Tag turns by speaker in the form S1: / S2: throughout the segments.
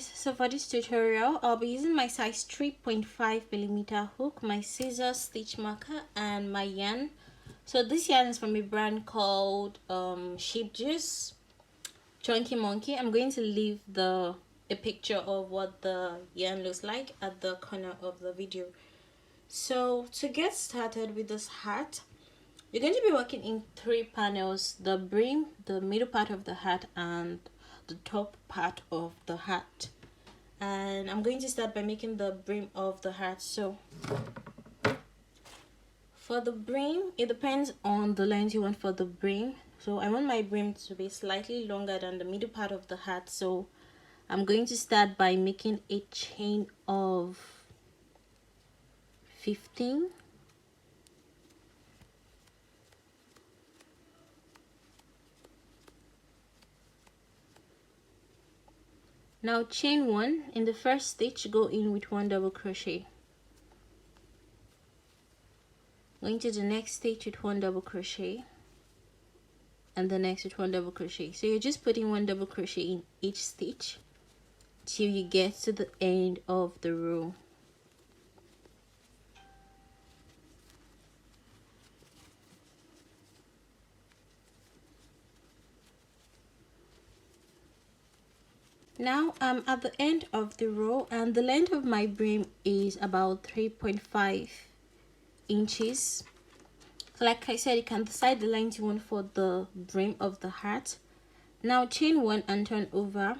S1: guys, so for this tutorial I'll be using my size 3.5mm hook, my scissors, stitch marker, and my yarn. So this yarn is from a brand called Sheep Juice Chunky Monkey. I'm going to leave a picture of what the yarn looks like at the corner of the video. So to get started with this hat, you're going to be working in 3 panels: the brim, the middle part of the hat, and the top part of the hat. And I'm going to start by making the brim of the hat. So for the brim, it depends on the length you want for the brim. So I want my brim to be slightly longer than the middle part of the hat, so I'm going to start by making a chain of 15. Now chain 1. In the first stitch, go in with 1 double crochet. Going to the next stitch with 1 double crochet, and the next with 1 double crochet. So you're just putting 1 double crochet in each stitch till you get to the end of the row. Now I'm at the end of the row, and the length of my brim is about 3.5 inches. So like I said, you can decide the length you want for the brim of the hat. Now chain 1 and turn over.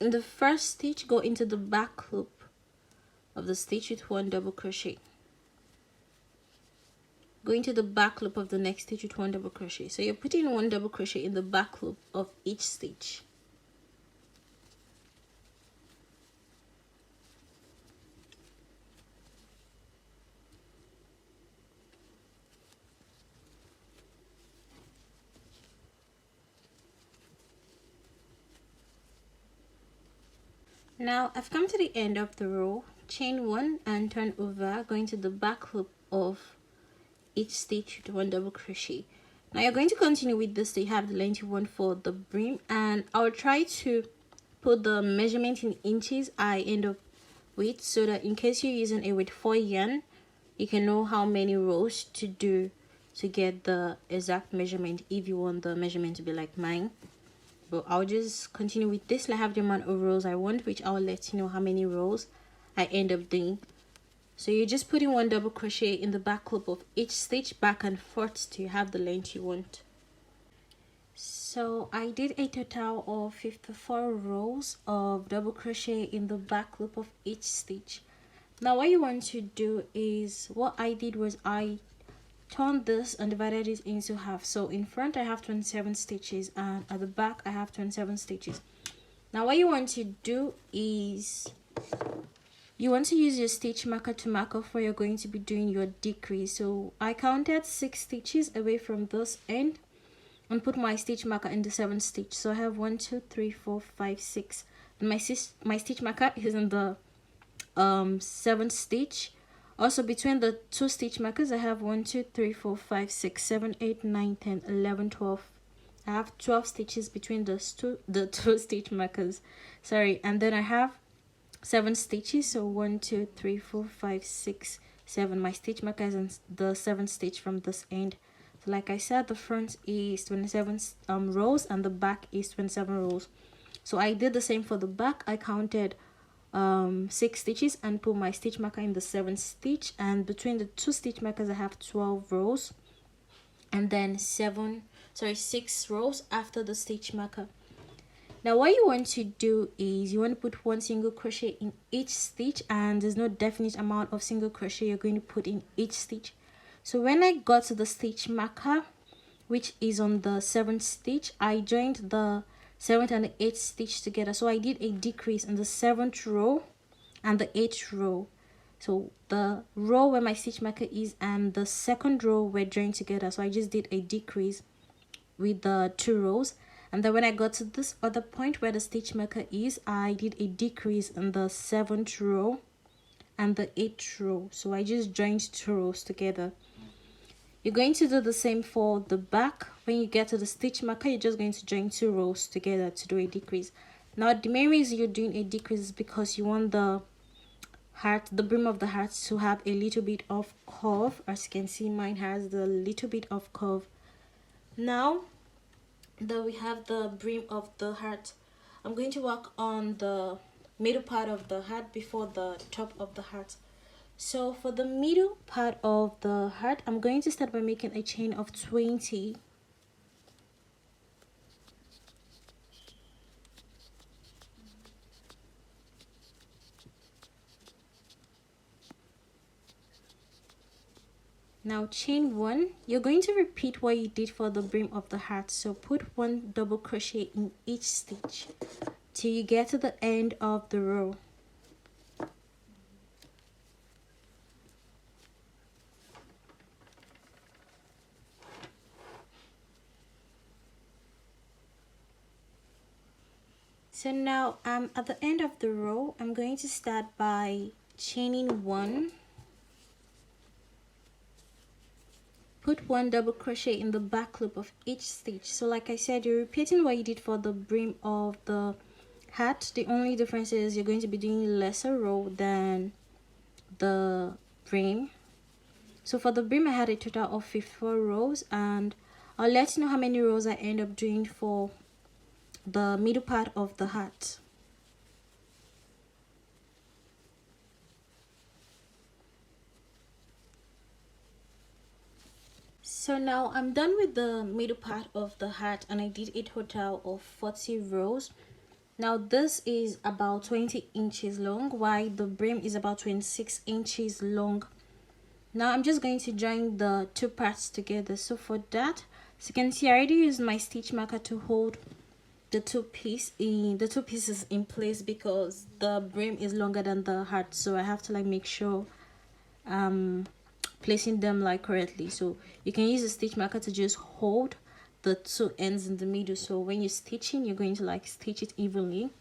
S1: In the first stitch, go into the back loop of the stitch with 1 double crochet. Go into the back loop of the next stitch with 1 double crochet. So you're putting 1 double crochet in the back loop of each stitch. Now I've come to the end of the row. Chain 1 and turn over, going to the back loop of each stitch with 1 double crochet. Now you're going to continue with this to have the length you want for the brim, and I'll try to put the measurement in inches I end up with, so that in case you're using a weight 4 yarn, you can know how many rows to do to get the exact measurement if you want the measurement to be like mine. But I'll just continue with this. I have the amount of rows I want, which I'll let you know how many rows I end up doing. So you're just putting 1 double crochet in the back loop of each stitch back and forth till you have the length you want. So I did a total of 54 rows of double crochet in the back loop of each stitch. Now what you want to do is, what I did was I turned this and divided it into half. So in front I have 27 stitches, and at the back I have 27 stitches. Now what you want to do is, you want to use your stitch marker to mark off where you're going to be doing your decrease. So I counted 6 stitches away from this end and put my stitch marker in the 7th stitch. So I have 1 2 3 4 5 6, and my stitch marker is in the 7th stitch. Also between the 2 stitch markers I have 1 2 3 4 5 6 7 8 9 10 11 12. I have 12 stitches between the two stitch markers, sorry, and then I have 7 stitches. So 1 2 3 4 5 6 7. My stitch marker is in the 7th stitch from this end. So like I said, the front is 27 rows and the back is 27 rows. So I did the same for the back. I counted 6 stitches and put my stitch marker in the 7th stitch, and between the 2 stitch markers I have 12 rows, and then 6 rows after the stitch marker. Now what you want to do is, you want to put 1 single crochet in each stitch, and there's no definite amount of single crochet you're going to put in each stitch. So when I got to the stitch marker, which is on the 7th stitch, I joined the 7th and the 8th stitch together. So I did a decrease in the 7th row and the 8th row. So the row where my stitch marker is and the 2nd row were joined together. So I just did a decrease with the 2 rows. And then when I got to this other point where the stitch marker is, I did a decrease in the 7th row and the 8th row. So I just joined 2 rows together. You're going to do the same for the back. When you get to the stitch marker, you're just going to join 2 rows together to do a decrease. Now the main reason you're doing a decrease is because you want the brim of the heart to have a little bit of curve. As you can see, mine has the little bit of curve. Now that we have the brim of the heart, I'm going to work on the middle part of the heart before the top of the heart. So for the middle part of the heart, I'm going to start by making a chain of 20. Now chain 1. You're going to repeat what you did for the brim of the heart. So put 1 double crochet in each stitch till you get to the end of the row. So now at the end of the row, I'm going to start by chaining 1. Put 1 double crochet in the back loop of each stitch. So like I said, you're repeating what you did for the brim of the hat. The only difference is you're going to be doing lesser row than the brim. So for the brim, I had a total of 54 rows, and I'll let you know how many rows I end up doing for the middle part of the hat. So now I'm done with the middle part of the hat, and I did a total of 40 rows. Now this is about 20 inches long, while the brim is about 26 inches long. Now I'm just going to join the two parts together. So for that, as you can see, I already used my stitch marker to hold the two pieces in place because the brim is longer than the heart, so I have to like make sure placing them like correctly. So you can use a stitch marker to just hold the two ends in the middle, so when you're stitching, you're going to like stitch it evenly.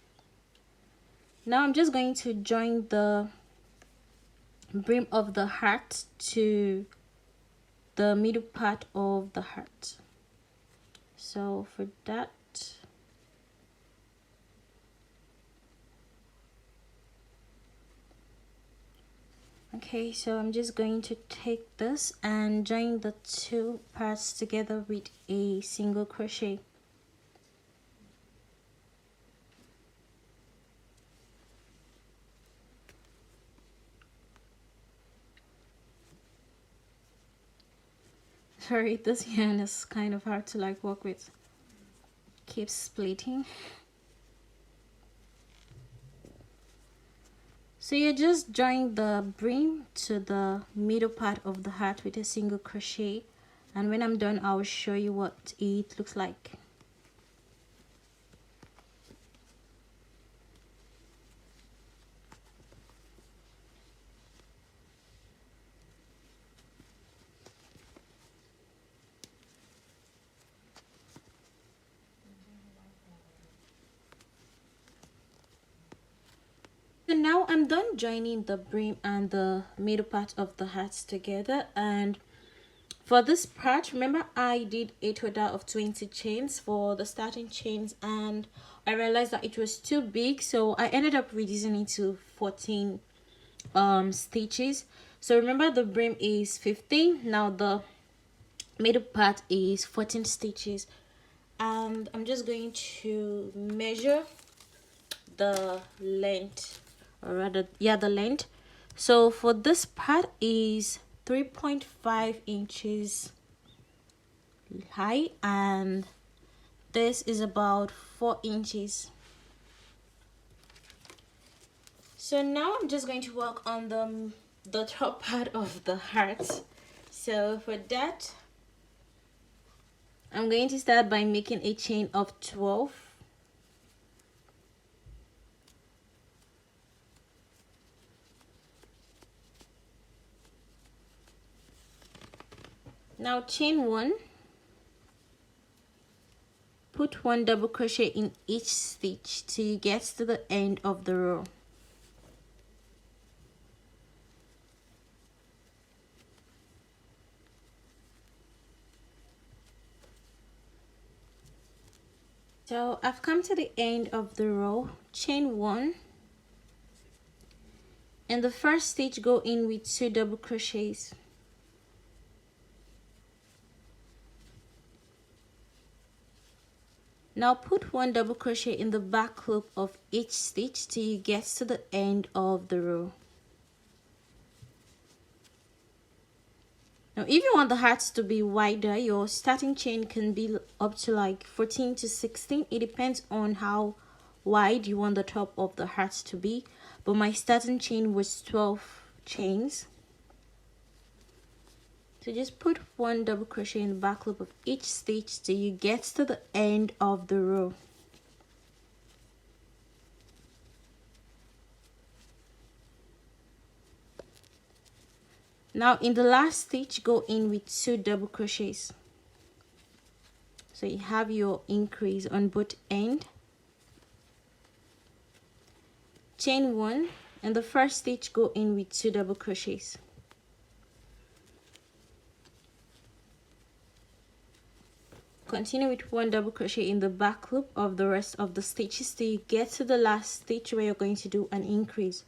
S1: Now I'm just going to join the brim of the heart to the middle part of the heart. So for that, okay, so I'm just going to take this and join the two parts together with a single crochet. Sorry, this yarn is kind of hard to like work with. Keeps splitting. So you just join the brim to the middle part of the heart with a single crochet, and when I'm done, I'll show you what it looks like. So now I'm done joining the brim and the middle part of the hats together, and for this part, remember I did a total of 20 chains for the starting chains, and I realized that it was too big, so I ended up reducing it to 14 stitches. So remember the brim is 15, now the middle part is 14 stitches, and I'm just going to measure the length, or rather, yeah, the length. So for this part is 3.5 inches high, and this is about 4 inches. So now I'm just going to work on the top part of the heart. So for that, I'm going to start by making a chain of 12. Now chain 1, put 1 double crochet in each stitch till you get to the end of the row. So I've come to the end of the row. Chain 1. In the first stitch, go in with 2 double crochets. Now put 1 double crochet in the back loop of each stitch till you get to the end of the row. Now if you want the hearts to be wider, your starting chain can be up to like 14 to 16. It depends on how wide you want the top of the hearts to be, but my starting chain was 12 chains. So just put 1 double crochet in the back loop of each stitch till you get to the end of the row. Now in the last stitch, go in with 2 double crochets. So you have your increase on both ends. Chain 1, and the first stitch, go in with 2 double crochets. Continue with 1 double crochet in the back loop of the rest of the stitches till you get to the last stitch where you're going to do an increase.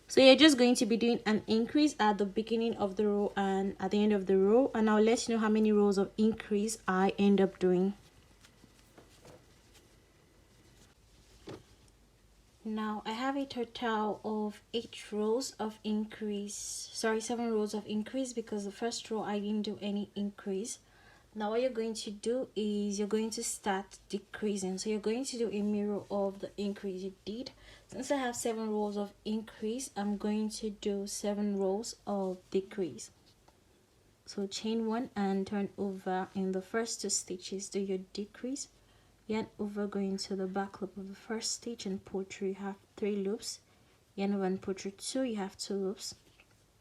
S1: So you're just going to be doing an increase at the beginning of the row and at the end of the row, and I'll let you know how many rows of increase I end up doing. Now I have a total of 8 rows of increase, 7 rows of increase, because the first row I didn't do any increase. Now what you're going to do is you're going to start decreasing. So you're going to do a mirror of the increase you did. Since I have 7 rows of increase, I'm going to do 7 rows of decrease. So chain 1 and turn over in the first 2 stitches, do your decrease, yarn over, go into the back loop of the first stitch and pull through. You have 3 loops, yarn over and pull through 2, you have 2 loops,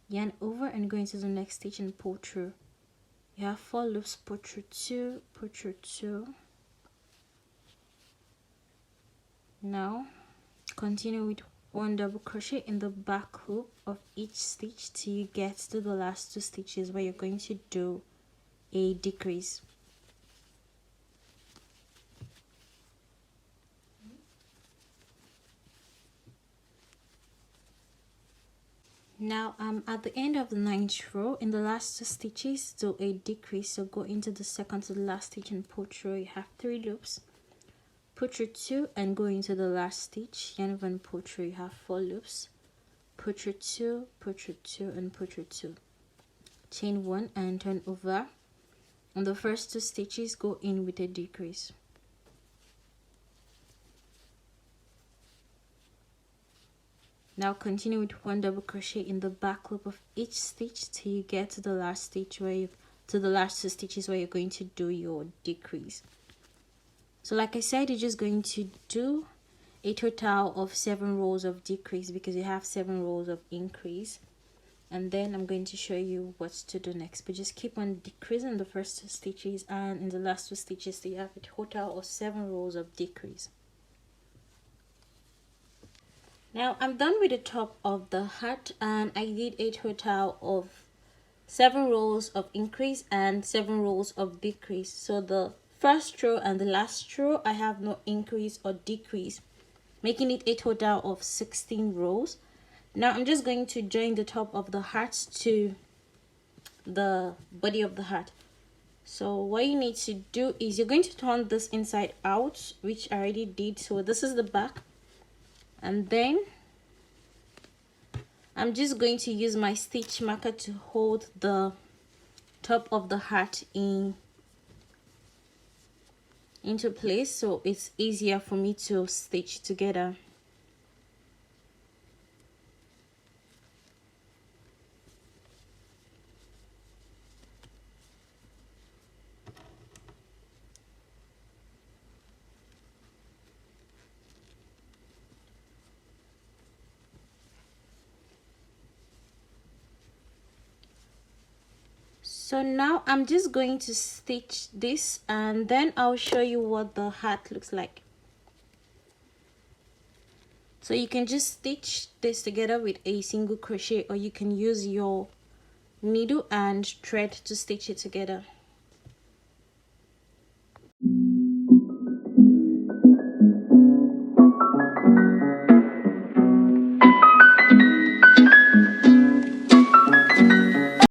S1: yarn over and go into the next stitch and pull through. You have 4 loops, pull through 2, pull through 2. Now continue with 1 double crochet in the back loop of each stitch till you get to the last 2 stitches where you're going to do a decrease. Now I'm at the end of the 9th row. In the last 2 stitches, do a decrease. So go into the second to the last stitch and pull through. You have 3 loops, pull through 2 and go into the last stitch, yarn over and pull through. You have 4 loops, pull through 2, pull through 2 and pull through 2. Chain 1 and turn over. On the first 2 stitches, go in with a decrease. Now continue with 1 double crochet in the back loop of each stitch till you get to the last stitch where to the last 2 stitches where you're going to do your decrease. So like I said, you're just going to do a total of 7 rows of decrease because you have 7 rows of increase, and then I'm going to show you what to do next. But just keep on decreasing the first 2 stitches, and in the last 2 stitches you have a total of 7 rows of decrease. Now I'm done with the top of the hat, and I did a total of 7 rows of increase and 7 rows of decrease. So the first row and the last row I have no increase or decrease, making it a total of 16 rows. Now I'm just going to join the top of the hat to the body of the hat. So what you need to do is you're going to turn this inside out, which I already did. So this is the back, and then I'm just going to use my stitch marker to hold the top of the hat into place, so it's easier for me to stitch together. So now I'm just going to stitch this, and then I'll show you what the hat looks like. So you can just stitch this together with a single crochet, or you can use your needle and thread to stitch it together.